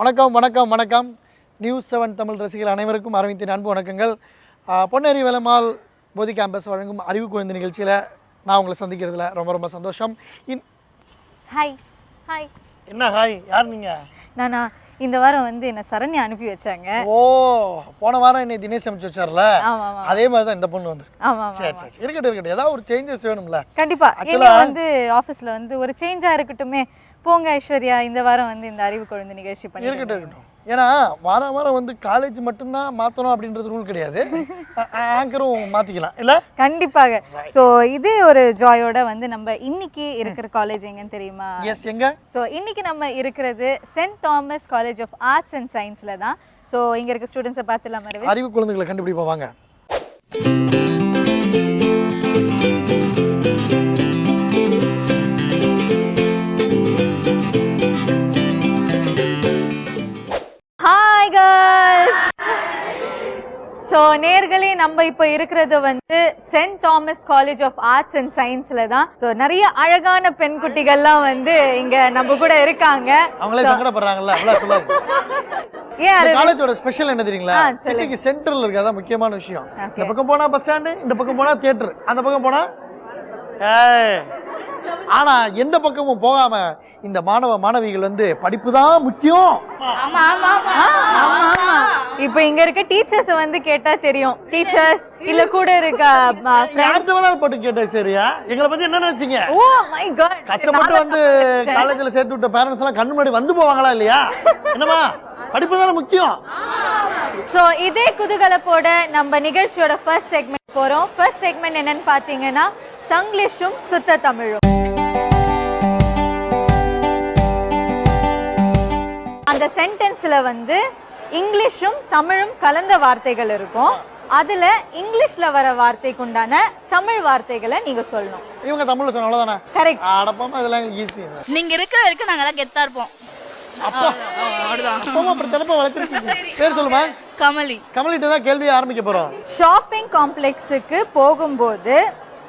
வணக்கம் வணக்கம் வணக்கம். நியூஸ் 7 தமிழ் ரசிகர்கள் அனைவருக்கும் அரவிந்தின் அன்பு வணக்கங்கள். பொன்னேரி வேலம்மாள் போதி கேம்பஸ் வழங்கும் அறிவு குழந்தை நிகழ்ச்சியில் நான் உங்களை சந்திக்கிறதுல ரொம்ப ரொம்ப சந்தோஷம். Hi hi. என்ன ஹாய்? யார் நீங்கள்? நானா இந்த வாரம் என்ன சரண்யா அனுப்பி வச்சாங்க. ஓ, போன வாரம் என்னை தினேஷ் அனுப்பிச்சு வச்சார்ல, அதே மாதிரி தான் இந்த பொண்ணு வந்து. சரி சரி, இருக்கட்டும் ஏதாவது ஒரு சேஞ்சஸ் வேணும்ல. கண்டிப்பா ஆஃபீஸில் ஒரு சேஞ்சாக இருக்கட்டுமே. போங்க ஐஸ்வர்யா, இந்த வாரம் இந்த அறிவு குழந்தை நிகழ்ச்சி பண்ணி இருக்கட்டும். ஏன்னா வாரம் வாரம் காலேஜ் மட்டும்தான் மாற்றணும் அப்படின்றது ரூல் கிடையாது. ஆங்கரும் மாற்றிக்கலாம் இல்லை? கண்டிப்பாக. ஸோ இதே ஒரு ஜாயோட நம்ம இன்னைக்கு இருக்கிற காலேஜ் எங்கன்னு தெரியுமா? எஸ், எங்க? ஸோ இன்னைக்கு நம்ம இருக்கிறது send Thomas college of arts and சயின்ஸில் தான். ஸோ இங்கே இருக்க ஸ்டூடெண்ட்ஸை பார்த்துலாம். அறிவு குழந்தைகளை கண்டுபிடிப்போம் வாங்க. ஸோ நேர்களே, நம்ம இப்போ இருக்கிறது send Thomas college of arts and சயின்ஸில் தான். ஸோ நிறைய அழகான பெண் குட்டிகள்லாம் இங்கே நம்ம கூட இருக்காங்க. அவங்களே சங்கடப்படுறாங்கல்ல, அவ்வளோ சொல்லாது. ஏன் காலேஜோட ஸ்பெஷல் என்ன தெரியுங்களா? சிட்டிக்கு சென்டர்ல இருக்கு, அதான் முக்கியமான விஷயம். இந்த பக்கம் போனா பஸ் ஸ்டாண்டு, இந்த பக்கம் போனா தியேட்டர், அந்த பக்கம் போனா ஆனா எந்த பக்கமும் போகாம இந்த மாணவ மாணவிகள் படிப்பு தான் முக்கியம். இப்ப இங்க இருக்க டீச்சர்ஸ் கேட்டா தெரியும். டீச்சர்ஸ் இல்ல கூட இருக்க போட்டு கேட்டா சரியா? எங்களை பத்தி என்ன நினைச்சீங்க? ஓ மை காட், கஷ்டப்பட்டு காலேஜ்ல சேர்த்து விட்ட பேரண்ட்ஸ் எல்லாம் கண்ணு முன்னாடி வந்து போவாங்களா இல்லையா? என்னமா படிப்பு தானே முக்கியம். சோ இதே குதூகலத்தோட நம்ம நிகழ்ச்சியோட ஃபர்ஸ்ட் செக்மெண்ட் போறோம். ஃபர்ஸ்ட் செக்மெண்ட் என்னன்னு பாத்தீங்கன்னா தங்கிலீஷும் சுத்த தமிழும். அந்த சென்டென்ஸ்ல இங்கிலீஷும் தமிழும் கலந்த வார்த்தைகள் இருக்கும். அதுல இங்கிலீஷ்ல வர வார்த்தைக்கு உண்டான தமிழ் வார்த்தைகளை நீங்க சொல்லணும். இவங்க தமிழ்ல சொன்ன அவ்வளவுதானே? கரெக்ட். அடப்பமா இதெல்லாம் ஈஸி. நீங்க இருக்கிற வரைக்கும் நாங்க எல்லாம் கெத்தா இருப்போம். அப்பா அவ்வளவுதான். அப்பா அப்புறம் தலப்ப வளர்த்திருக்கீங்க. பேர் சொல்லுமா? கமலி. கமலிட்ட தான் கேள்வி ஆரம்பிக்க போறோம். ஷாப்பிங் காம்ப்ளெக்ஸுக்கு போகும்போது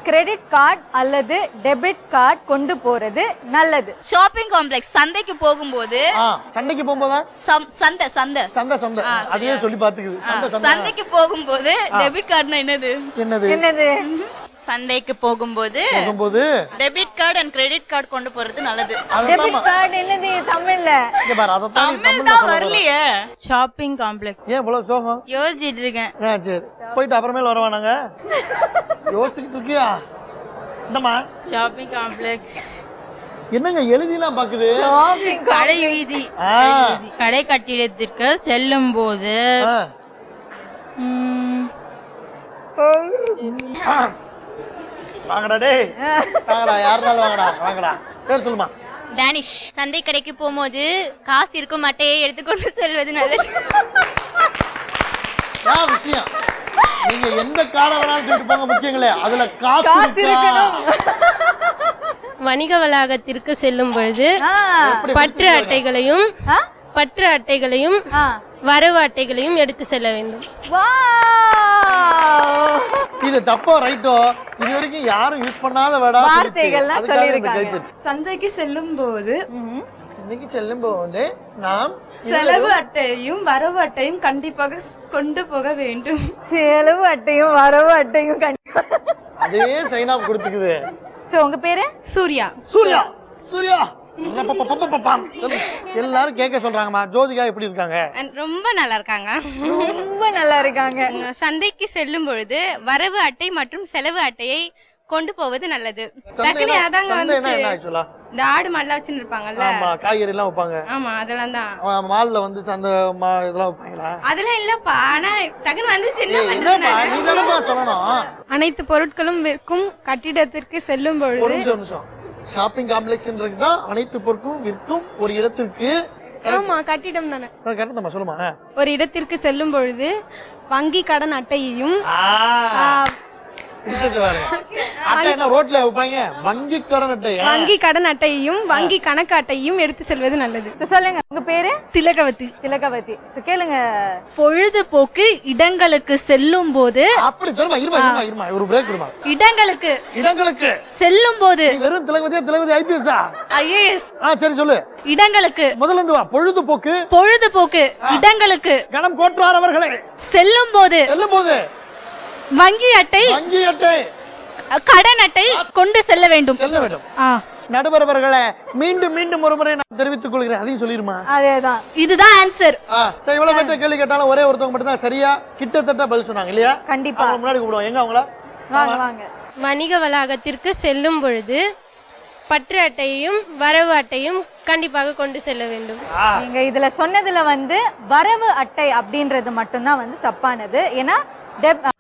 கிரெடிட் கார்டு அல்லது டெபிட் கார்டு கொண்டு போறது நல்லது. ஷாப்பிங் காம்ப்ளெக்ஸ் சந்தைக்கு போகும்போது, சந்தைக்கு போகும்போது சந்தை சந்தை சந்தை சந்தை அதையே சொல்லி பாத்துக்குது. சந்தைக்கு போகும்போது டெபிட் கார்டுனா என்னது? என்னது? சந்தைக்கு போகும்போது debit card and credit card கொண்டு போறது நல்லது. டெபிட் கார்டு என்னது தமிழ்ல? இங்க பாரு, அத தமிழ் தான் வரலையே. Shopping complex. ஏன் இவ்வளவு சோகம்? யோசிச்சிட்டு இருக்கேன். சரி, போயிட்டு அப்புறமேல வரவானாங்க. யோசிச்சிட்டு இருக்கியா? இந்தமா ஷாப்பிங் காம்ப்ளெக்ஸ் என்னங்க எழுதிலாம் பாக்குது? ஷாப்பிங் கடை வீதி. கடை கட்டிடத்திற்கு செல்லும் போது வாங்கடா டேய், வாங்கடா, யாருனாலும் வாங்கடா, வாங்கடா. பேர் சொல்லுமா? டானிஷ். சந்தை கடைக்கு போகும்போது காசு இருக்கும் மட்டையை எடுத்துக்கொண்டு செல்வது நல்லது. விஷயம் நீங்க எந்த கார்டை வேணாலும் தூக்கிட்டு போங்க, முக்கியங்களே அதுல காசு இருக்கணும். வணிக வளாகத்திற்கு செல்லும் பொழுது பற்று அட்டைகளையும் வரவு அட்டைகளையும் எடுத்து செல்ல வேண்டும். இது தப்போ ரைட்டோ இது வரைக்கும் யாரும் யூஸ் பண்ணாத வார்த்தைகள்லாம் சொல்லிருக்காங்க. சந்தைக்கு செல்லும் போது நாம் செலவு அட்டையும் வரவு அட்டையும் கண்டிப்பாக கொண்டு போக வேண்டும். செலவு அட்டையும் வரவு அட்டையும் கண்டிப்பா அதே சைனா கொடுத்துக்குது. சோ உங்க பேரு? சூர்யா. சூர்யா சூர்யா எல்லாரும் கேட்க சொல்றாங்கம்மா. ஜோதிகா எப்படி இருக்காங்க? ரொம்ப நல்லா இருக்காங்க. ரொம்ப நல்லா இருக்காங்க. சந்தைக்கு செல்லும் பொழுது வரவு அட்டை மற்றும் செலவு அட்டையை கொண்டு போவது நல்லது. இந்த ஆடு மாடுலாம் வச்சுன்னு இருப்பாங்கல்ல, காய்கறி எல்லாம் வைப்பாங்க. ஆமா, அதெல்லாம் தான் மால்ல சந்தை இதெல்லாம் வைப்பாங்களா? அதெல்லாம் இல்லப்பா, ஆனா டக்குன்னு வந்துச்சு. நீ சொல்லணும். அனைத்து பொருட்களும் விற்கும் கட்டிடத்திற்கு செல்லும் பொழுது ஷாப்பிங் காம்ப்ளெக்ஸ் தான் அனைத்து பொருட்களும் விற்கும் ஒரு இடத்திற்கு. ஆமா, கட்டிடம் தானே. கரெக்டா சொல்லுமா? ஒரு இடத்திற்கு செல்லும் பொழுது வங்கி கடன் அட்டையையும் அட்டை என்ன ரோட்ல வைப்பாங்க? வங்கி கடன் அட்டை. வங்கி கடன் அட்டையையும் வங்கி கணக்கு அட்டையும் எடுத்து செல்வது நல்லது. சொல்லுங்க உங்க பேரு? திலகவதி. திலகவதி. கேளுங்க. பொழுதுபோக்கு இடங்களுக்கு செல்லும் போது அப்படி சொல்லுமா? இருமா ஒரு பிரேக் விடுமா. இடங்களுக்கு செல்லும் போது வெறும் திலகவதி ஐபிஎஸ்ஸா? ஐஏஎஸ். சரி சொல்லு. இடங்களுக்கு முதல்ல இருந்து வா. பொழுதுபோக்கு இடங்களுக்கு கணம் கோட்டார் அவர்களே செல்லும் போது வங்கி அட்டை கடன் அட்டை கொண்டு செல்ல வேண்டும். நடுவர் அவர்களே, மீண்டும் ஒரு முறை நான் தெரிவித்துக் கொள்கிறேன். அதையும் சொல்லிருமா? அதேதான். இதுதான் ஆன்சர். இவ்வளவு பேர் கேள்வி கேட்டாலும் ஒரே ஒருத்தவங்க மட்டும் தான் சரியா கிட்டத்தட்ட பதில் சொன்னாங்க இல்லையா? கண்டிப்பா. முன்னாடி கூப்பிடுவோம். எங்க அவங்கள? வாங்க. வணிக வளாகத்திற்கு செல்லும் பொழுது பற்று அட்டையையும் வரவு அட்டையும் கண்டிப்பாக கொண்டு செல்ல வேண்டும். நீங்க இதுல சொன்னதுல வந்து வரவு அட்டை அப்படின்றது மட்டும்தான் வந்து தப்பானது. ஏன்னா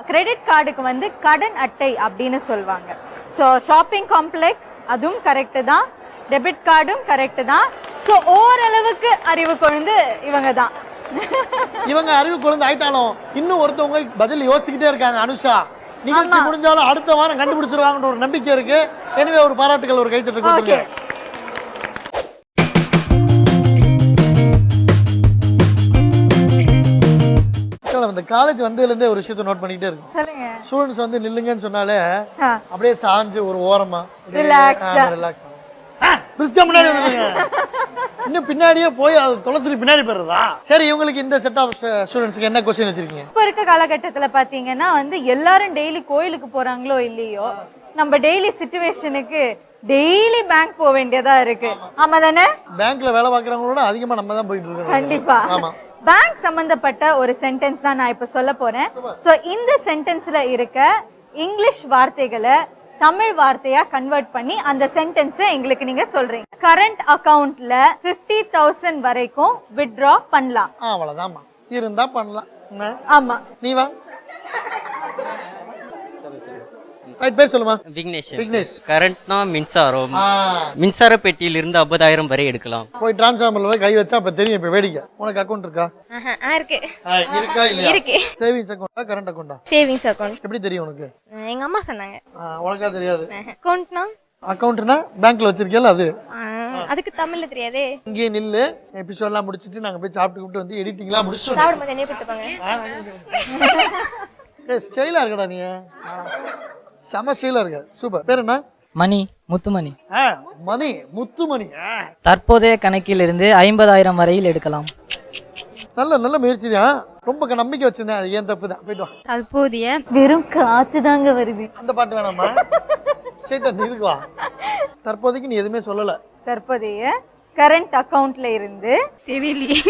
கிரெடிட் கார்டுக்கு வந்து கடன் அட்டை அப்படின்னு சொல்லுவாங்க. ஸோ ஷாப்பிங் காம்ப்ளெக்ஸ் அதுவும் கரெக்டு தான், டெபிட் கார்டும் கரெக்டு தான். ஸோ ஓரளவுக்கு அறிவு குழந்தை இவங்க தான். இவங்க அறிவு குழந்தை ஆயிட்டாலும் இன்னும் ஒருத்தவங்க பதில் யோசிச்சுக்கிட்டே இருக்காங்க. அனுஷா, நிகழ்ச்சி முடிஞ்சாலும் அடுத்த வாரம் கண்டுபிடிச்சிருவாங்கன்ற ஒரு நம்பிக்கை இருக்கு. எனவே ஒரு பாராட்டுகள், ஒரு கைத்தட்டு கொடுத்துருங்க. இந்த காலேஜ் வந்ததுலேருந்தே ஒரு விஷயத்தை நோட் பண்ணிக்கிட்டே இருக்கும். சொல்லுங்க. ஸ்டூடெண்ட்ஸ் வந்து நில்லுங்கன்னு சொன்னாலே அப்படியே சாஞ்சு ஒரு ஓரமா முன்னாடி வந்துருங்க. இன்னும் பின்னாடியே போய் அது தொலைச்சிட்டு பின்னாடி போயிடுறதா? சரி, இவங்களுக்கு இந்த செட் ஆஃப் ஸ்டூடெண்ட்ஸ்க்கு என்ன கொஸ்டின் வச்சிருக்கீங்க? இப்ப இருக்க காலகட்டத்துல பாத்தீங்கன்னா வந்து எல்லாரும் டெய்லி கோயிலுக்கு போறாங்களோ இல்லையோ, நம்ம டெய்லி சிச்சுவேஷனுக்கு டெய்லி பேங்க் போக வேண்டியதா இருக்கு. ஆமா தானே? பேங்க்ல வேலை பார்க்கறவங்களோட அதிகமா நம்ம தான் போயிட்டு இருக்கோம். கண்டிப்பா. ஆமா. பேங்க் சம்பந்தப்பட்ட ஒரு சென்டென்ஸ் தான் நான் இப்ப சொல்ல போறேன். சோ இந்த சென்டென்ஸ்ல இருக்க இங்கிலீஷ் வார்த்தைகளை தமிழ் வார்த்தையா கன்வெர்ட் பண்ணி அந்த சென்டென்ஸை எங்களுக்கு நீங்க சொல்றீங்க. கரண்ட் அக்கவுண்ட்ல 50,000 வரைக்கும் வித்ட்ரா பண்ணலாம். அவ்வளவுதான்மா. இருந்தா பண்ணலாம். ஆமா. நீ வா. ரைட், பேர் சொல்லுமா? விக்னேஷ். கரண்ட்னா மின்சாரம். மின்சார பெட்டியில் இருந்து 50,000 வரை எடுக்கலாம். போய் டிரான்ஸ்ஃபார்மர்ல கை வச்சா அப்ப தெரியும். இப்ப வேடிக்கை. உனக்கு அக்கவுண்ட் இருக்கா? இருக்கு. இருக்கா இல்லையா? இருக்கு. சேவிங்ஸ் அக்கவுண்டா கரண்ட் அக்கவுண்டா? Savings account. எப்படி தெரியும் உனக்கு? எங்க அம்மா சொன்னாங்க. உனக்கா தெரியாது? அக்கவுண்ட்னா அக்கவுண்ட்னா பேங்க்ல வச்சிருக்கீல அது. அதுக்கு தமிழ்ல தெரியாதே. இங்கே நில்லு. எபிசோட்லாம் முடிச்சிட்டு நாங்க போய் சாப்பிட்டு வந்து எடிட்டிங்லாம் முடிச்சிட்டோம். சாப்பிடும்போது என்ன கூப்பிட்டுப்பாங்க? ஏய், ஸ்டைலா இருக்கடா நீ. செம ஸ்டைலா இருக்க. சூப்பர். பேர் என்ன? மணி, முத்துமணி. மணி, முத்துமணி. தற்போதைய கணக்கில் இருந்து 50,000 வரையில் எடுக்கலாம். நல்ல முயற்சி தான். ரொம்ப நம்பிக்கை வச்சிருந்தேன். அது ஏன் தப்பு தான். போயிட்டு வா. தற்போதைய வெறும் காத்து தாங்க வருது. அந்த பாட்டு வேணாமா? ஸ்ட்ரைட் அந்த இதுக்கு வா. தற்போதைக்கு நீ எதுவுமே சொல்லல. தற்போதைய கரண்ட் அக்கவுண்ட்ல இருந்து தெரியலையே.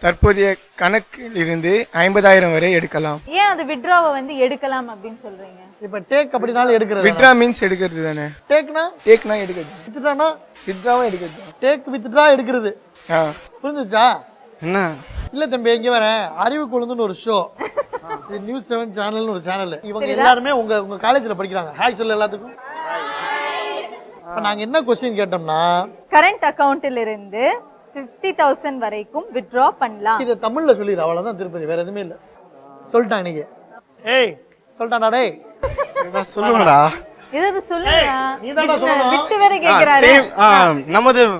தற்போதைய கணக்கில் இருந்து 50,000 வரை எடுக்கலாம். ஏன் அது வித்ட்ராவை வந்து எடுக்கலாம் அப்படின்னு சொல்றீங்க? இப்ப டேக் அப்படினால எடுக்கிறது. வித்ட்ரா மீன்ஸ் எடுக்கிறது தானே. டேக்னா எடுக்கிறது. வித்ட்ரானா வித்ட்ராவும் எடுக்கிறது. டேக் வித்ட்ரா எடுக்கிறது. புரிஞ்சுச்சா? என்ன இல்ல தம்பி, எங்க வரேன் அறிவு கொழுந்துன்னு ஒரு ஷோ. இது நியூஸ் 7 சேனல்னு ஒரு சேனல். இவங்க எல்லாருமே உங்க காலேஜ்ல படிக்கிறாங்க. ஹாய் சொல்லு எல்லாத்துக்கும். இப்ப நாங்க என்ன क्वेश्चन கேட்டோம்னா, கரண்ட் அக்கவுண்ட்ல இருந்து 50,000 வரைக்கும் வித்ட்ரா பண்ணலாம். இத தமிழ்ல சொல்லிரு. அவ்வளவுதான் திருப்பதி. வேற எதுவுமே இல்ல. சொல்லிட்டான் இன்னைக்கு. ஏய் சொல்லிட்டான்டா. டேய் இதான் சொல்லுங்கடா. இது சொல்லுங்க. நீதான்டா சொல்லணும். விட்டு வேற கேக்குறாரு.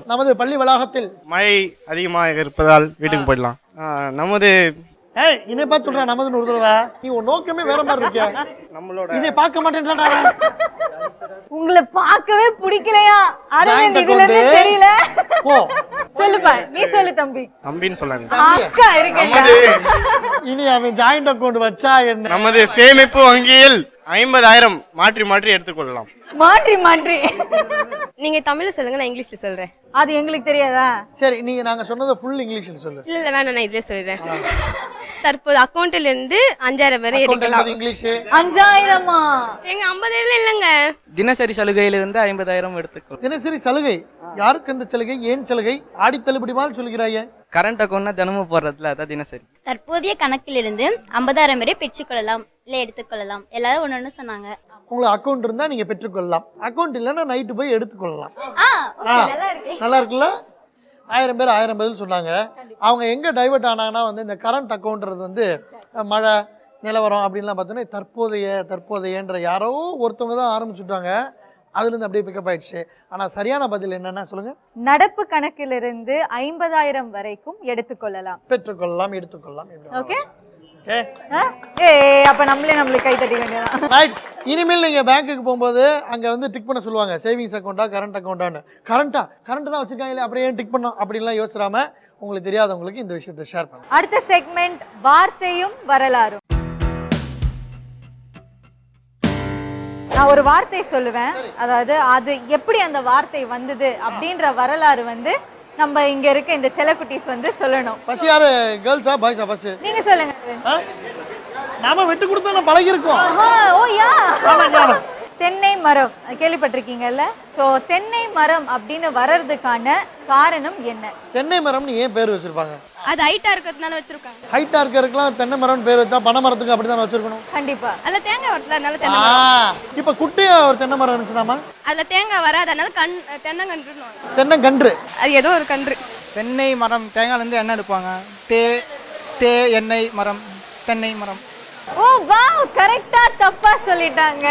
நமது பள்ளி வளாகத்தில் மழை அதிகமாக இருப்பதால் வீட்டுக்கு போயிடலாம். நமது ஏய் இனே பார்த்து சொல்றா. நமதுன்னு ஒரு தடவை. நீ உன் நோக்கமே வேற மாதிரி இருக்க. நம்மளோட இனே பார்க்க மாட்டேன்டா. உங்களை பார்க்கவே பிடிக்கலையா? அரவிந்த் இதுல இருந்து தெரியல. போ சொல்லுப்பா. நீ சொல்லு தம்பி. தம்பின்னு சொல்லாங்க. அக்கா இருக்கேன். இனி அவன் ஜாயிண்ட் அக்கவுண்ட் வச்சா என்ன? நமது சேமிப்பு வங்கியில் 50,000 மாற்றி எடுத்துக்கொள்ளலாம். மாற்றி நீங்க தமிழ்ல சொல்லுங்க, நான் இங்கிலீஷ்ல சொல்றேன். அது எங்களுக்கு தெரியாதா? சரி, நீங்க நாங்க சொன்னதை ஃபுல் இங்கிலீஷ்ல சொல்லு. இல்ல வேணாம், நான் இதுல சொல்றேன். தற்போது அக்கவுண்ட்ல இருந்து 5,000 வரை எடுக்கலாம். இங்கிலீஷ் 5,000மா? எங்க 50,000 இல்லங்க. தினசரி சலுகையிலிருந்து 50,000 எடுத்துக்கொள். தினசரி சலுகை? யாருக்கு அந்த சலுகை? ஏன் சலுகை? ஆடி தள்ளுபடி மாதிரி சொல்கிறாயே. கரண்ட் அக்கௌண்ட்னா தினமும் போடுறதுல அதான் தினசரி. தற்போதைய கணக்கிலிருந்து 50,000 வரை பெற்றுக்கொள்ளலாம், இல்லை எடுத்துக்கொள்ளலாம். எல்லாரும் ஒன்று சொன்னாங்க. உங்களுக்கு அக்கவுண்ட் இருந்தா நீங்க பெற்றுக்கொள்ளலாம். அக்கவுண்ட் இல்லைன்னா நைட்டு போய் எடுத்துக்கொள்ளலாம். நல்லா இருக்குல்ல? 1000 பேர் 1000 பதில் சொன்னாங்க. அவங்க எங்க டைவர்ட் ஆனாங்கன்னா வந்து இந்த கரண்ட் அக்கவுண்ட்றது வந்து மழை, நிலவரம் அப்படின்லாம் பார்த்தோன்னா தற்போதையன்ற யாரோ ஒருத்தவங்க தான் ஆரம்பிச்சுட்டாங்க. அதுலேருந்து அப்படியே பிக்கப் ஆயிடுச்சு. ஆனால் சரியான பதில் என்னன்னா சொல்லுங்க. நடப்பு கணக்கிலிருந்து 50,000 வரைக்கும் எடுத்துக்கொள்ளலாம். பெற்றுக்கொள்ளலாம், எடுத்துக்கொள்ளலாம். Okay okay. அப்ப நம்மளுக்கு கை தட்டி வேண்டியதான். ரைட். இனிமேல் நீங்கள் பேங்க்குக்கு போகும்போது அங்கே வந்து டிக் பண்ண சொல்லுவாங்க, சேவிங்ஸ் அக்கௌண்ட்டா கரண்ட் அக்கௌண்ட்டான்னு. கரண்ட் தான் வச்சுருக்காங்களே, அப்புறம் ஏன் டிக் பண்ணோம் அப்படின்லாம் யோசிக்காம உங்களுக்கு தெரியாதவங்களுக்கு இந்த விஷயத்தை ஷேர் பண்ணுங்க. அடுத்த செக்மெண்ட் வார்த்தையும் வரலாறும். நான் ஒரு வார்த்தை சொல்லுவேன், அதாவது அது எப்படி அந்த வார்த்தை வந்தது அப்படின்ற வரலாறு வந்து நம்ம இங்க இருக்க இந்த செல்லக்குட்டீஸ் வந்து சொல்லணும். ஃபர்ஸ்ட் யாரு, கேர்ள்ஸா பாய்ஸா? ஃபர்ஸ்ட் நீங்க சொல்லுங்க. நாம விட்டு கொடுத்தா பழகி இருக்கோம். ஓ யா. தென்னை மரம் கேள்விப்பட்டிருக்கீங்கல்ல? ஸோ தென்னை மரம் அப்படின்னு வர்றதுக்கான காரணம் என்ன? தென்னை மரம்னு ஏன் பேர் வச்சிருப்பாங்க? அது ஹைட்டா இருக்கிறதுனால வச்சிருக்காங்க. ஹைட்டா இருக்கிறதுக்குலாம் தென்னை மரம்னு பேர் வச்சா பனை மரத்துக்கு அப்படிதான் வச்சிருக்கணும். கண்டிப்பா. அதுல தேங்காய் வரல, அதனால தென்னை மரம். இப்ப குட்டியா ஒரு தென்னை மரம் இருந்துச்சுனாமா? அதுல தேங்காய் வராது, அதனால தென்னங்கன்று. தென்னங்கன்று. அது ஏதோ ஒரு கன்று. தென்னை மரம், தேங்காயில இருந்து எண்ணெய் எடுப்பாங்க. எண்ணெய் மரம், தென்னை மரம். ஓ வாவ், கரெக்ட்டா தப்பா சொல்லிட்டாங்க.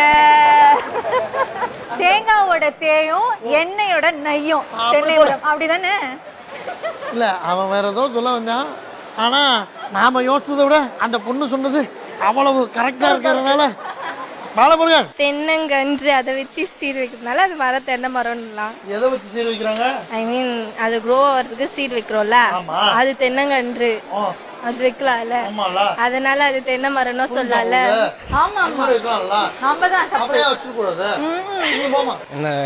தேங்காவோட தேயும் எண்ணெயோட நெய்யும் தென்னை மரம், அப்படிதானே? இல்ல, அவன் வேற ஏதோ சொல்ல வந்தான். ஆனா நாம யோசிச்சதை விட அந்த பொண்ணு சொன்னது அவ்வளவு கரெக்டா இருக்கிறதுனால பாலமுருகன். தென்னங்கன்று அதை வச்சு சீர் வைக்கிறதுனால அது மர தென்னை மரம்லாம். எதை வச்சு சீர் வைக்கிறாங்க? ஐ மீன் அது க்ரோ ஆகிறதுக்கு சீர் வைக்கிறோம்ல, அது தென்னங்கன்று. அது வைக்கலாம்ல, அதனால அது தென்னை மரம்னு சொல்லல. ஆமா ஆமா, நாம தான் அப்படியே வச்சுக்கூடாது.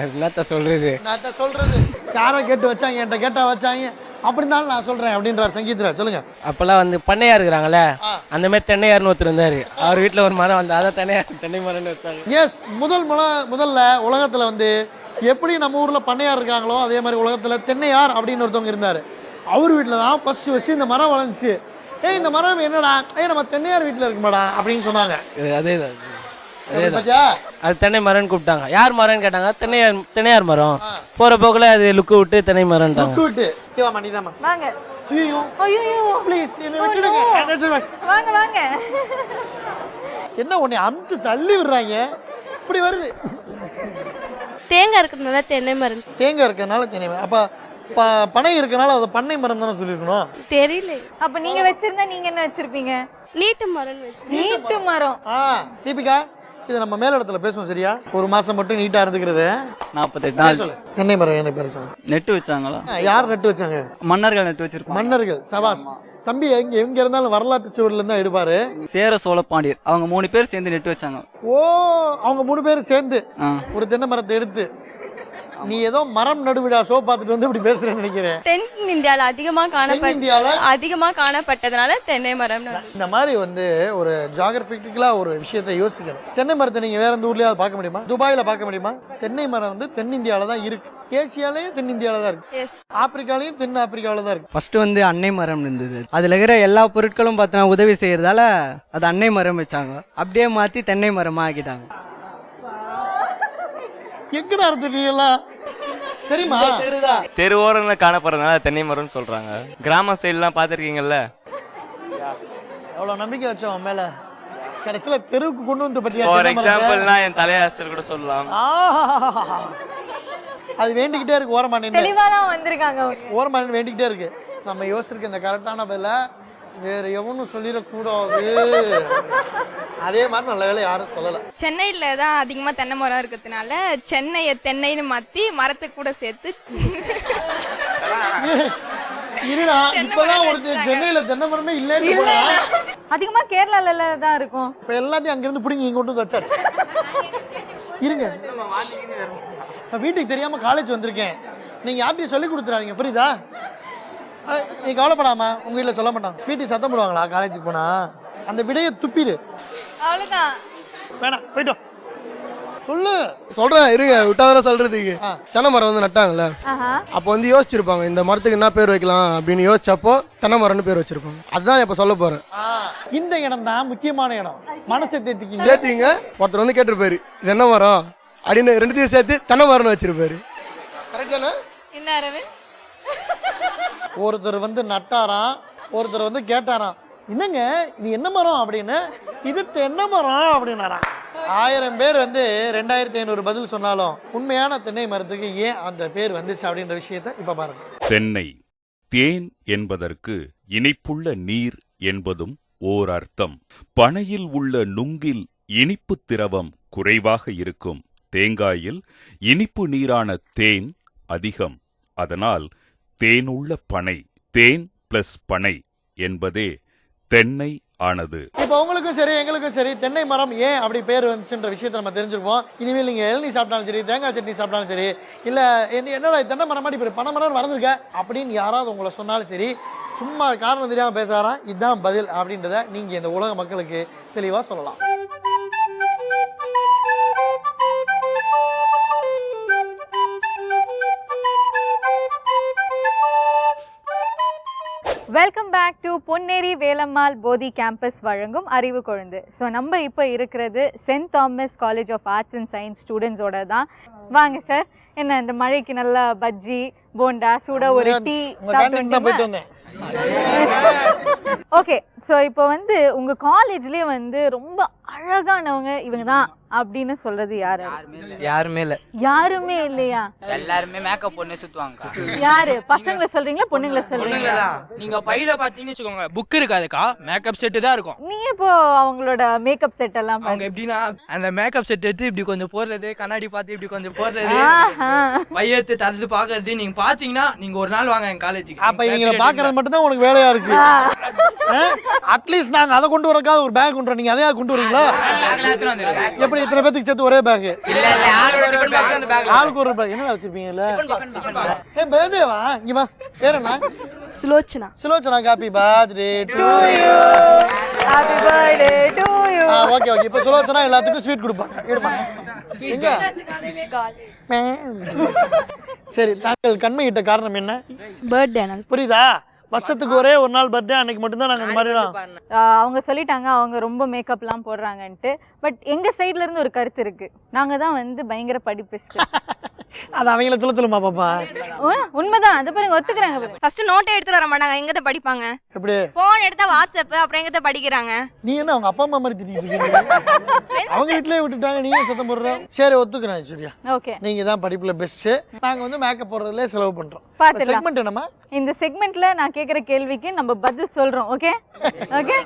என்னத்த சொல்றது? நான் சொல்றது யாரை கேட்டு வச்சாங்க, என்கிட்ட கேட்டா வச்சாங்க, அப்படின்னாலும் நான் சொல்றேன் அப்படின்றார் சங்கீத்ராஜ். சொல்லுங்க. அப்பெல்லாம் வந்து பண்ணையார் இருக்கிறாங்கல்ல, அந்த மாதிரி தென்னையார்னு ஒருத்தர் இருந்தாரு. அவர் வீட்டுல ஒரு மரம் வந்து அதான் தென்னை மரம்னு வச்சாங்க. எஸ், முதல்ல உலகத்துல வந்து எப்படி நம்ம ஊர்ல பண்ணையார் இருக்காங்களோ அதே மாதிரி உலகத்துல தென்னையார் அப்படின்னு ஒருத்தவங்க இருந்தாரு. அவர் வீட்டுல தான் ஃபர்ஸ்ட் வச்சு இந்த மரம் வளர்ந்துச்சு. இந்த மரம் என்னடா, நம்ம தென்னையார் வீட்டுல இருக்குமாடா அப்படின்னு சொன்னாங்க. அதேதான் அது தென்னை மரம்னு கூப்பிட்டாங்க. யார் மரம்னு கேட்டாங்க, தென்னையார் மரம். போற போக்குல அது லுக்கு விட்டு தென்னை மரம் வாங்க. ஐயோ ப்ளீஸ் என்ன விட்டுடுங்க. வாங்க வாங்க. என்ன உன்னை அமுச்சு தள்ளி விடுறாங்க, இப்படி வருது. தேங்காய் இருக்கிறதுனால தென்னை மரம். தேங்காய் இருக்கிறதுனால தென்னை மரம். அப்ப பனை இருக்கனால அது பண்ணை மரம் தானே சொல்லிருக்கணும். தெரியல. அப்ப நீங்க வச்சிருந்தா நீங்க என்ன வச்சிருப்பீங்க? நீட்டு மரம். நீட்டு மரம். தீபிகா, இது நம்ம மேல இடத்துல பேசுவோம் சரியா? ஒரு மாசம் மட்டும் நீட்டா இருந்துக்கிறது. 48 நாள் தென்னை மரம் என்ன பேர் வச்சாங்க? நெட்டு வச்சாங்களா? யார் நட்டு வச்சாங்க? மன்னர்கள் நட்டு வச்சிருப்பாங்க. மன்னர்கள். சபாஸ் தம்பி, எங்க இருந்தாலும் வரலாற்று சுவர்ல இருந்தா எடுப்பாரு. சேர சோழ பாண்டியர் அவங்க 3 பேர் சேர்ந்து நெட்டு வச்சாங்க. ஓ, அவங்க 3 பேரும் சேர்ந்து ஒரு தென்னை மரத்தை எடுத்து. நீ ஏதோ மரம் நடுவிடா ஷோ பார்த்துட்டு வந்து இப்படி பேசுறேன்னு நினைக்கிறேன். தென் இந்தியால அதிகமா காணப்பட்டதுனால தென்னை மரம். இந்த மாதிரி வந்து ஒரு ஜியோகிராபிக்கலா ஒரு விஷயத்தை யோசிக்கணும். தென்னை மரத்தை நீங்க வேற எந்த ஊர்லயாவது பார்க்க முடியுமா? துபாயில பார்க்க முடியுமா? தென்னை மரம் வந்து தென்னிந்தியாவில தான் இருக்கு. ஏசியாலயும் தென்னிந்தியாவில தான் இருக்கு. ஆப்பிரிக்காலையும் தென் ஆப்பிரிக்காவில தான் இருக்கு. ஃபர்ஸ்ட் வந்து அன்னை மரம் இருந்தது. அதுல இருக்கிற எல்லா பொருட்களும் பார்த்தா உதவி செய்யறதால அது அன்னை மரம் வச்சாங்க. அப்படியே மாத்தி தென்னை மரமா ஆக்கிட்டாங்க. எங்கடா இருக்கு நீ எல்லாம் தெரியுமா? தெருவோரங்கள காணப்படுறதுனால தென்னை மரம்னு சொல்றாங்க. கிராம சைடுலாம் பாத்திருக்கீங்கல்ல. அவ்வளவு நம்பிக்கை வச்சோம் அவன் மேல, கடைசியில தெருவுக்கு கொண்டு வந்து பத்தியா? ஃபார் எக்ஸாம்பிள்னா என் தலையாசல் கூட சொல்லலாம். அது வேண்டிக்கிட்டே இருக்கு. ஓரமா நின்னு தெளிவா தான் வந்திருக்காங்க. ஓரமா நின்னு வேண்டிக்கிட்டே இருக்கு. நம்ம யோசிச்சிருக்க இந்த கரெக்டான பதில வேற எவனும் சொல்லிடக்கூடாது. அதே மாதிரி நல்ல வேலை யாரும் சொல்லல. சென்னையில தான் அதிகமா தென்னை மரம் இருக்கிறதுனால சென்னையை தென்னைன்னு மாத்தி மரத்தை கூட சேர்த்து இருடா, இப்பதான் ஒரு சென்னையில தென்னை மரமே இல்லைன்னு அதிகமா கேரளால தான் இருக்கும். இப்ப எல்லாத்தையும் அங்கிருந்து பிடிங்க இங்க கொண்டு வந்து வச்சாச்சு. இருங்க, நான் வீட்டுக்கு தெரியாம காலேஜ் வந்திருக்கேன். நீங்க யார்ட்டையும் சொல்லி கொடுத்துறாதீங்க, புரியுதா? நீ கவலைப்படாம, உங்க வீட்டுல சொல்ல மாட்டாங்க. வீட்டுக்கு சத்தம் போடுவாங்களா காலேஜுக்கு போனா? அந்த விடையை துப்பிடு. அவ்வளவுதான். வேணாம், போயிட்டோம். சொல்லு. சொல்றேன் இருங்க, விட்டாதான சொல்றதுக்கு. தென்னை மரம் வந்து நட்டாங்கல்ல, அப்ப வந்து யோசிச்சிருப்பாங்க இந்த மரத்துக்கு என்ன பேர் வைக்கலாம் அப்படின்னு யோசிச்சப்போ தென்னை மரம்னு பேர் வச்சிருப்பாங்க. அதுதான் இப்ப சொல்ல போறேன். இந்த இடம் தான் முக்கியமான இடம். மனசை தேத்திங்க. ஒருத்தர் வந்து கேட்டிருப்பாரு இது என்ன மரம் அப்படின்னு, ரெண்டுத்தையும் சேர்த்து தென்னை மரம்னு வச்சிருப்பாரு. கரெக்டான என்ன அரவிந்த்? ஒருத்தர் வந்து நட்டாராம், ஒருத்தர் வந்து கேட்டாராம். என்னங்க இது என்ன மரம் அப்படின்னு, இது தென்னை மரம் அப்படின்னாரா. 1000 பேர் வந்து 2500 பதில் சொன்னாலும் உண்மையான தென்னை மரத்துக்கு ஏன் அந்த பேர் வந்துச்சு அப்படின்ற விஷயத்த இப்ப பாருங்க. தென்னை தேன் என்பதற்கு இனிப்புள்ள நீர் என்பதும் ஓர் அர்த்தம். பனையில் உள்ள நுங்கில் இனிப்பு திரவம் குறைவாக இருக்கும். தேங்காயில் இனிப்பு நீரான தேன் அதிகம். அதனால் தேனுள்ள பனை, தேன் பிளஸ் பனை என்பதே தென்னை ஆனது. இப்போ உங்களுக்கும் சரி எங்களுக்கும் சரி தென்னை மரம் ஏன் அப்படி பேர் வந்துச்சுன்ற விஷயத்தை நம்ம தெரிஞ்சிருப்போம். இனிமேல் நீங்க இளநீ சாப்பிட்டாலும் சரி, தேங்காய் சட்னி சாப்பிட்டாலும் சரி, இல்ல என்னடா தென்னை மரம் மாதிரி பேர் பனை மரம் வளர்ந்துருக்க அப்படின்னு யாராவது உங்களை சொன்னாலும் சரி, சும்மா காரணம் தெரியாம பேசாராம், இதுதான் பதில் அப்படின்றத நீங்க இந்த உலக மக்களுக்கு தெளிவா சொல்லலாம். Welcome back to Ponneri Velammal Bodhi campus வழங்கும் அறிவு கொழுந்து. ஸோ நம்ம இப்போ இருக்கிறது send Thomas college of arts and science ஸ்டூடெண்ட்ஸோட தான். வாங்க சார், என்ன இந்த மழைக்கு நல்லா பஜ்ஜி போண்டா சூட ஒரு டீ சாப்பிட்டு. ஓகே, ஸோ இப்போ வந்து உங்க காலேஜ்லயே வந்து ரொம்ப அழகானவங்க இவங்க தான் அப்படின்னு சொல்றது யாரு? யாருமே இல்ல. யாருமே இல்லையா? எல்லாருமே மேக்கப் பண்ணி சுத்துவாங்க. யாரு? பசங்களை சொல்றீங்களா பொண்ணுங்களை சொல்றீங்களா? நீங்க பையில பாத்தீங்கன்னு வச்சுக்கோங்க, புக் இருக்காதுக்கா, மேக்கப் செட் தான் இருக்கும். நீங்க இப்போ அவங்களோட மேக்கப் செட் எல்லாம் அவங்க எப்படின்னா அந்த மேக்கப் செட் எடுத்து இப்படி கொஞ்சம் போடுறது, கண்ணாடி பார்த்து இப்படி கொஞ்சம் போடுறது, பையத்து தடுத்து பாக்குறது. நீங்க பாத்தீங்கன்னா நீங்க ஒரு நாள் வாங்க என் காலேஜுக்கு. அப்ப இவங்களை பாக்குறது மட்டும் தான் உனக்கு வேலையா இருக்கு. அட்லீஸ்ட் நாங்க அதை கொண்டு வரக்காக ஒரு பேக் கொண்டு வரோம், நீங்க அதையா கொண்டு வரீங்களா? எப்படி இத்தனை பேத்துக்கு சேர்த்து ஒரே பேக்? ஆளுக்கு ஒரு பேக். என்னடா வச்சிருப்பீங்கல்ல? பர்த்டேவா? இங்க வா. பேர் என்ன? Sulochana. Sulochana, happy birthday to you. Happy birthday to you. Okay okay. இப்போ சுலோச்சனா எல்லாத்துக்கும் ஸ்வீட் கொடுப்பாங்க. எடுப்பாங்க. எங்க? சரி, தாங்கள் கண்மையிட்ட காரணம் என்ன? பர்த்டே நாள். புரியுதா? வருஷத்துக்கு ஒரே ஒரு நாள் பர்த்டே, அன்னைக்கு மட்டும்தான் நாங்கள் இந்த மாதிரிலாம். அவங்க சொல்லிட்டாங்க அவங்க ரொம்ப மேக்கப்லாம் போடுறாங்கன்ட்டு. பட் எங்க சைட்ல இருந்து ஒரு கருத்து இருக்கு, நாங்க தான் வந்து பயங்கர படிப்பிஸ்ட். அது அவங்கள துளத்துலமா பாப்பா? உண்மைதான், அது பாருங்க ஒத்துக்கிறாங்க. ஃபர்ஸ்ட் நோட்டே எடுத்துட்டு வர மாட்டாங்க, எங்கத படிப்பாங்க? எப்படி? போன் எடுத்தா வாட்ஸ்அப், அப்புறம் எங்கத படிக்கிறாங்க? நீ என்ன அவங்க அப்பா அம்மா மாதிரி திட்டிட்டு இருக்கீங்க? அவங்க வீட்லயே விட்டுட்டாங்க, நீங்க சத்தம் போடுற. சரி, ஒத்துக்கிறேன். சரியா, ஓகே, நீங்க தான் படிப்புல பெஸ்ட். நாங்க வந்து மேக்கப் போடுறதுல செலவு பண்றோம். செக்மெண்ட் என்னமா? இந்த செக்மெண்ட்ல நான் கேக்குற கேள்விக்கு நம்ம பதில் சொல்றோம். ஓகே ஓகே,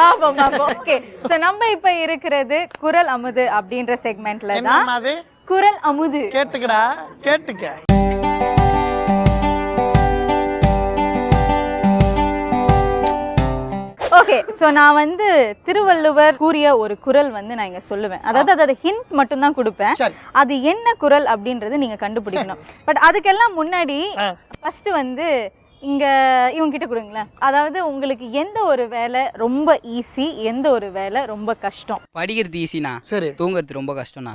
பாப்போம் பாப்போம். ஓகே, சோ நம்ம இப்ப இருக்கிறது குரல் அமுது அப்படின்ற செக்மெண்ட்ல தான். குரல் அமுது கேட்டுக்கடா, கேட்டுக்க. ஓகே, ஸோ நான் வந்து திருவள்ளுவர் கூறிய ஒரு குரல் வந்து நான் இங்கே சொல்லுவேன். அதாவது அதோட ஹிண்ட் மட்டும் தான் கொடுப்பேன். அது என்ன குரல் அப்படின்றது நீங்க கண்டுபிடிக்கணும். பட் அதுக்கெல்லாம் முன்னாடி ஃபர்ஸ்ட் வந்து இங்க இவங்க கிட்ட கொடுங்களேன். அதாவது உங்களுக்கு எந்த ஒரு வேலை ரொம்ப ஈஸி, எந்த ஒரு வேலை ரொம்ப கஷ்டம்? படிக்கிறது ஈஸினா, சரி, தூங்குறது ரொம்ப கஷ்டம்னா.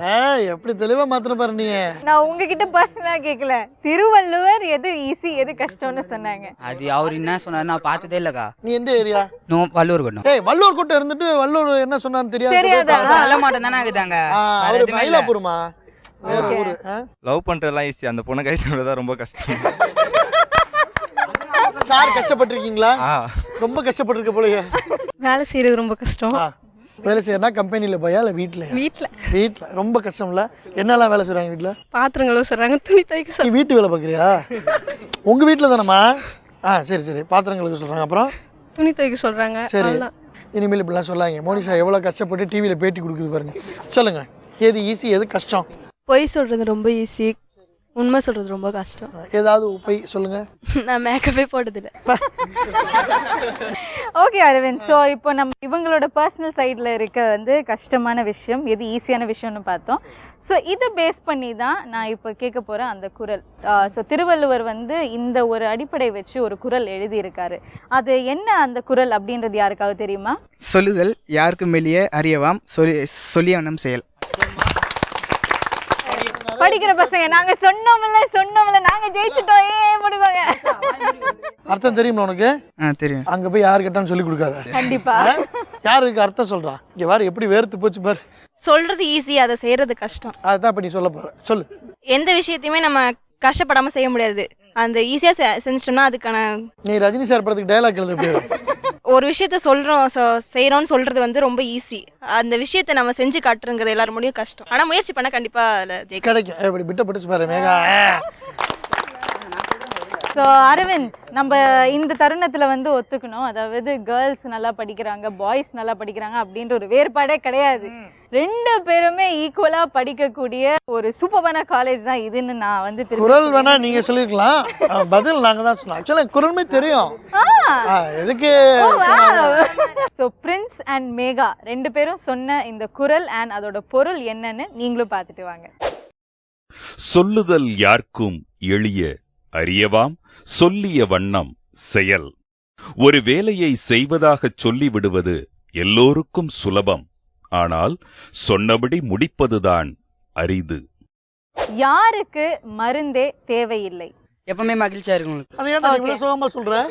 எப்படி தெளிவா மாத்திர பாரு. நீ நான் உங்ககிட்ட பர்சனலா கேட்கல, திருவள்ளுவர் எது ஈஸி எது கஷ்டம்னு சொன்னாங்க. அது அவர் என்ன சொன்னாரு நான் பார்த்ததே இல்லக்கா. நீ எந்த ஏரியா? வள்ளூர் கோட்டம். வள்ளூர் கோட்டை இருந்துட்டு வள்ளூர் என்ன சொன்னான்னு தெரியாது. சொல்ல மாட்டேன் தானே ஆகுதாங்க. மயிலாப்பூர்மா? லவ் பண்றதெல்லாம் ஈஸி, அந்த பொண்ணை கைட்டு தான் ரொம்ப கஷ்டம். சார் கஷ்டப்பட்டிருக்கீங்களா? ரொம்ப கஷ்டப்பட்டிருக்க போலயே. வேலை செய்யறது ரொம்ப கஷ்டம். வேலை செய்யறனா கம்பெனில போயா இல்ல வீட்ல? வீட்ல. வீட்ல ரொம்ப கஷ்டம்ல. என்னெல்லாம் வேலை செய்றாங்க வீட்ல? பாத்திரம் கழுவ சொல்றாங்க, துணி துவைக்க. நீ வீட்டு வேலை பாக்குறியா? உங்க வீட்ல தானமா? சரி சரி, பாத்திரம் கழுவ சொல்றாங்க, அப்புறம் துணி துவைக்க சொல்றாங்க. சரி, இனிமேல் இப்படிலாம் சொல்லாங்க. மோனிஷா எவ்வளவு கஷ்டப்பட்டு டிவில பேட்டி கொடுக்குது பாருங்க. சொல்லுங்க, எது ஈஸி எது கஷ்டம்? பொய் சொல்றது ரொம்ப ஈஸி, உண்மை சொல்றது ரொம்ப கஷ்டம். ஏதாவது பொய் சொல்லுங்க. நான் மேக்கப்பே போட்டதில்லை. ஓகே அரவிந்த், ஸோ இப்போ நம்ம இவங்களோட பர்சனல் சைடில் இருக்க வந்து கஷ்டமான விஷயம் எது ஈஸியான விஷயம்னு பார்த்தோம். ஸோ இதை பேஸ் பண்ணி தான் நான் இப்போ கேட்க போகிறேன் அந்த குறள். ஸோ திருவள்ளுவர் வந்து இந்த ஒரு அடிப்படை வச்சு ஒரு குறள் எழுதியிருக்காரு. அது என்ன அந்த குறள் அப்படின்றது யாருக்காவது தெரியுமா? சொல்லுதல் யாருக்கும் வெளியே அறியவாம், சொல்லியானம் செயல். படிக்கிற பசங்க நாங்க சொன்னோம்ல நாங்க ஜெயிச்சிட்டோம், போடுவாங்க. அர்த்தம் தெரியுமா உனக்கு? தெரியும். அங்க போய் யாரு கேட்டான்னு சொல்லி கொடுக்காத. கண்டிப்பா. யாருக்கு அர்த்தம் சொல்றா? இங்க பாரு எப்படி வேர்த்து போச்சு பாரு. சொல்றது ஈஸி, அதை செய்யறது கஷ்டம். அதான் இப்ப நீ சொல்ல போற. சொல்லு. எந்த விஷயத்தையுமே நம்ம கஷ்டப்படாம செய்ய முடியாது. அந்த ஈஸியா செஞ்சிட்டோம்னா அதுக்கான. நீ ரஜினி சார் படத்துக்கு டயலாக் எழுத போயிரு. ஒரு விஷயத்த சொல்றோம் செய்யறோம்னு சொல்றது வந்து ரொம்ப ஈஸி. அந்த விஷயத்த நம்ம செஞ்சு காட்டுறங்கிறது எல்லாரும் முடியும் கஷ்டம். ஆனா முயற்சி பண்ணா கண்டிப்பா அதுல ஜெயிக்க கிடைக்கும். இப்படி பிட்ட பிடிச்சு பாரு மேகா. ஸோ அரவிந்த், நம்ம இந்த தருணத்தில் வந்து ஒத்துக்கணும், அதாவது கேர்ள்ஸ் நல்லா படிக்கிறாங்க, பாய்ஸ் நல்லா படிக்கிறாங்க அப்படின்ற ஒரு வேறுபாடே கிடையாது. 2 பேருமே ஈக்குவலாக படிக்கக்கூடிய ஒரு சூப்பரான காலேஜ் தான் இதுன்னு நான் வந்து குரல் வேணா நீங்க சொல்லிருக்கலாம், பதில் நாங்க தான் சொன்னோம். ஆக்சுவலாக குரலுமே தெரியும் எதுக்கு. ஸோ பிரின்ஸ் அண்ட் மேகா 2 பேரும் சொன்ன இந்த குரல் அண்ட் அதோட பொருள் என்னன்னு நீங்களும் பார்த்துட்டு வாங்க. சொல்லுதல் யார்க்கும் எளிய அறியவாம் சொல்லிய வண்ணம் செயல். ஒரு வேலையை செய்வதாகச் சொல்லிவிடுவது எல்லோருக்கும் சுலபம். ஆனால் சொன்னபடி முடிப்பதுதான் அரிது. யாருக்கு மருந்தே தேவையில்லை? எப்பவுமே மகிழ்ச்சியா இருக்கும். அதை ஏன்டா இவ்வளவு சோகமா சொல்ற?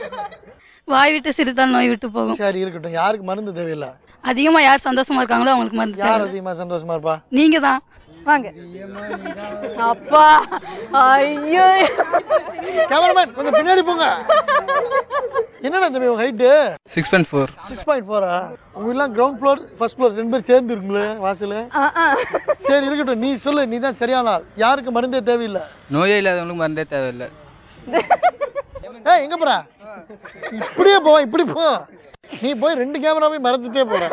வாய் விட்டு சிரித்தால் நோய் விட்டு போகும். சரி இருக்கட்டும், யாருக்கு மருந்து தேவையில்லை? அதிகமா யார் சந்தோஷமா இருக்காங்களோ அவங்களுக்கு மருந்து. யார் அதிகமா சந்தோஷமா இருப்பா? நீங்க தான். வாங்க. அப்பா ஐயோ, கேமராமேன் கொஞ்சம் பின்னாடி போங்க. என்னடா தம்பி உங்க ஹைட்? 6.4. 6.4. உங்க எல்லாம் கிரவுண்ட் ஃப்ளோர் ஃபர்ஸ்ட் ஃப்ளோர் 2 பேர் சேர்ந்து இருக்குங்களே வாசல். சரி இருக்கட்டும், நீ சொல்லு, நீ தான் சரியான ஆள். யாருக்கு மருந்தே தேவையில்லை? நோயே இல்லாதவங்களுக்கு மருந்தே தேவையில்லை. எங்க போற? இப்படியே போ, இப்படி போ. நீ போய் 2 கேமராவை மறைச்சிட்டே போற.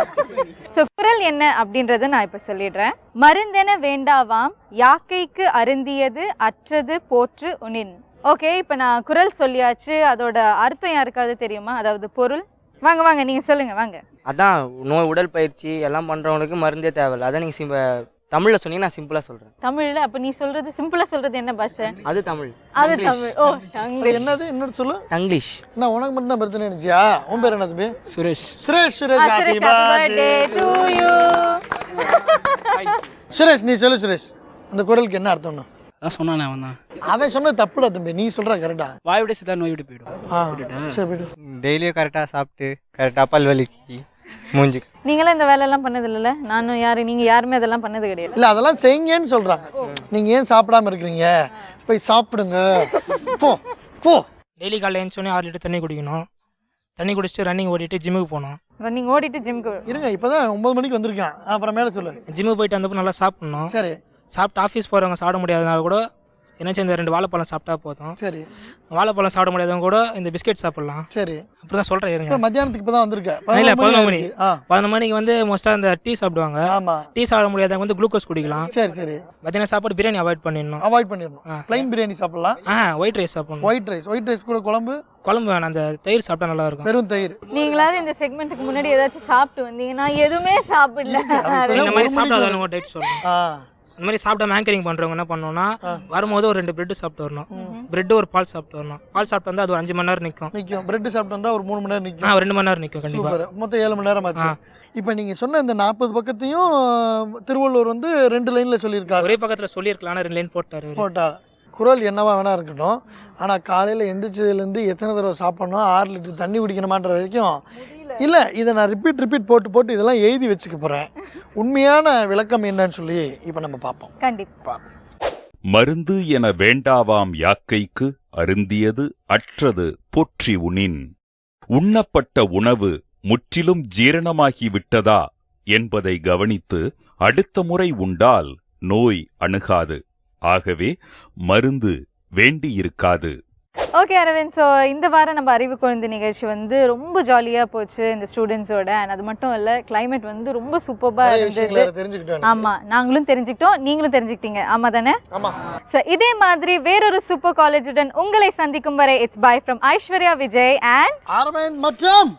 ஸோ குரல் என்ன அப்படின்றத நான் இப்போ சொல்லிடுறேன். மருந்தென வேண்டாவாம் யாக்கைக்கு அருந்தியது அற்றது போற்று உனின். ஓகே, இப்போ நான் குரல் சொல்லியாச்சு, அதோட அர்த்தம் யாருக்காவது தெரியுமா? அதாவது பொருள். வாங்க வாங்க நீங்கள் சொல்லுங்க வாங்க. அதான் நோய் உடல் பயிற்சி எல்லாம் பண்றவங்களுக்கு மருந்தே தேவையில்லை. அதான் நீங்க தமிழ்ல சொன்னீங்க, நான் சிம்பிளா சொல்றேன். தமிழ்ல? அப்ப நீ சொல்றது சிம்பிளா சொல்றது என்ன பாஷை? அது தமிழ். அது தமிழ். ஓ தங்கிலீஷ். என்னது இன்னொரு சொல்லு? தங்கிலீஷ். நான் உனக்கு மட்டும் தான் பிரச்சனை நினைச்சியா? உன் பேர் என்ன தம்பி? Suresh. Suresh. Suresh happy birthday to you. Suresh நீ சொல்லு சுரேஷ், அந்த குரலுக்கு என்ன அர்த்தம்னா? அதான் சொன்னானே அவன் தான். அவன் சொன்னது தப்புடா தம்பி, நீ சொல்ற கரெக்டா? வாய் விட்டு சிரித்தா நோய் விட்டு போயிடும். சரி போயிடு. டெய்லியும் கரெக்டாக சாப்பிட்டு கரெக்டாக பல் வலிக்கு மூஞ்சி. நீங்களும் இந்த வேலை எல்லாம் பண்ணது இல்லைல்ல? நானும் நீங்க யாருமே அதெல்லாம் பண்ணது கிடையாது. இல்ல அதெல்லாம் செய்யுங்கன்னு சொல்றாங்க. நீங்க ஏன் சாப்பிடாம இருக்கிறீங்க? போய் சாப்பிடுங்க. போ போ. டெய்லி காலையில் எழுந்தோடனே 6 லிட்டர் தண்ணி குடிக்கணும். தண்ணி குடிச்சிட்டு ரன்னிங் ஓடிட்டு ஜிம்முக்கு போகணும். ரன்னிங் ஓடிட்டு ஜிம்முக்கு இருங்க, இப்பதான் 9 மணிக்கு வந்திருக்கேன். அப்புறம் மேல சொல்லு. ஜிம்முக்கு போயிட்டு வந்தப்போ நல்லா சாப்பிடணும். சரி. சாப்பிட்டு ஆஃபீஸ் போகிறவங்க சாப்பிட முடியாதனால கூட என்னாச்சும் இந்த 2 வாழைப்பழம் சாப்பிட்டா போதும். சரி. வாழைப்பழம் சாப்பிட முடியாதவங்க கூட இந்த பிஸ்கெட் சாப்பிடலாம். சரி. அப்படி தான் சொல்கிறேன். இருங்க, மத்தியானத்துக்கு இப்போ தான் வந்திருக்கேன். இல்லை 11 மணி. 11 மணிக்கு வந்து மோஸ்ட்டாக இந்த டீ சாப்பிடுவாங்க. ஆமாம். டீ சாப்பிட முடியாதவங்க வந்து குளுக்கோஸ் குடிக்கலாம். சரி சரி. மத்தியானம் சாப்பாடு பிரியாணி அவாய்ட் பண்ணிடணும். ப்ளைன் பிரியாணி சாப்பிடலாம். ஒயிட் ரைஸ் சாப்பிடணும். ஒயிட் ரைஸ் கூட குழம்பு வேணாம், அந்த தயிர் சாப்பிட்டா நல்லா இருக்கும். வெறும் தயிர். நீங்களாவது இந்த செக்மெண்ட்டுக்கு முன்னாடி ஏதாச்சும் சாப்பிட்டு வந்தீங்கன்னா எதுவுமே சாப்பிடல. இந்த மாதிரி சாப்பிடாதவங்க டைட் சொல்லணும். இந்த மாதிரி சாப்பிடாம ஆங்கரிங் பண்றவங்க என்ன பண்ணணும்னா, வரும்போது ஒரு 2 பிரெட் சாப்பிட்டு வரணும். பிரெட் ஒரு பால் சாப்பிட்டு வரணும். பால் சாப்பிட்டு வந்தா அது ஒரு 5 மணி நேரம் நிற்கும். பிரெட் சாப்பிட்டு வந்தா ஒரு 3 மணி நேரம் நிற்கும். 2 மணி நேரம் நிற்கும் கண்டிப்பா. மொத்தம் 7 மணி நேரம் ஆச்சு. இப்போ நீங்க சொன்ன இந்த 40 பக்கத்தையும் திருவள்ளுவர் வந்து 2 லைன்ல சொல்லியிருக்காரு. ஒரே பக்கத்துல சொல்லியிருக்கலாம், 2 லைன் போட்டா. குரல் என்னவா வேணா இருக்கட்டும், ஆனால் காலையில் எந்திரிச்சதுலேருந்து எத்தனை தடவை சாப்பிடணும், 6 லிட்டர் தண்ணி குடிக்கணுமான்ற வரைக்கும் இல்லை. இதை நான் ரிப்பீட் போட்டு இதெல்லாம் எழுதி வச்சுக்க போகிறேன். உண்மையான விளக்கம் என்னன்னு சொல்லி இப்போ நம்ம பார்ப்போம். கண்டிப்பா. மருந்து என வேண்டாவாம் யாக்கைக்கு அருந்தியது அற்றது போற்றி உனின். உண்ணப்பட்ட உணவு முற்றிலும் ஜீரணமாகி விட்டதா என்பதை கவனித்து அடுத்த முறை உண்டால் நோய் அணுகாது. ஆகவே மருந்து வேண்டியிருக்காது. ஓகே அரவிந்த், ஸோ இந்த வாரம் நம்ம அறிவு குழந்தை நிகழ்ச்சி வந்து ரொம்ப ஜாலியாக போச்சு இந்த ஸ்டூடெண்ட்ஸோட. அண்ட் அது மட்டும் இல்லை, கிளைமேட் வந்து ரொம்ப சூப்பராக இருந்தது. ஆமாம், நாங்களும் தெரிஞ்சுக்கிட்டோம், நீங்களும் தெரிஞ்சுக்கிட்டீங்க. ஆமாம் தானே? ஆமாம். ஸோ இதே மாதிரி வேறொரு சூப்பர் காலேஜுடன் உங்களை சந்திக்கும் வரை it's bye from Aishwarya Vijay and Aravind மற்றும்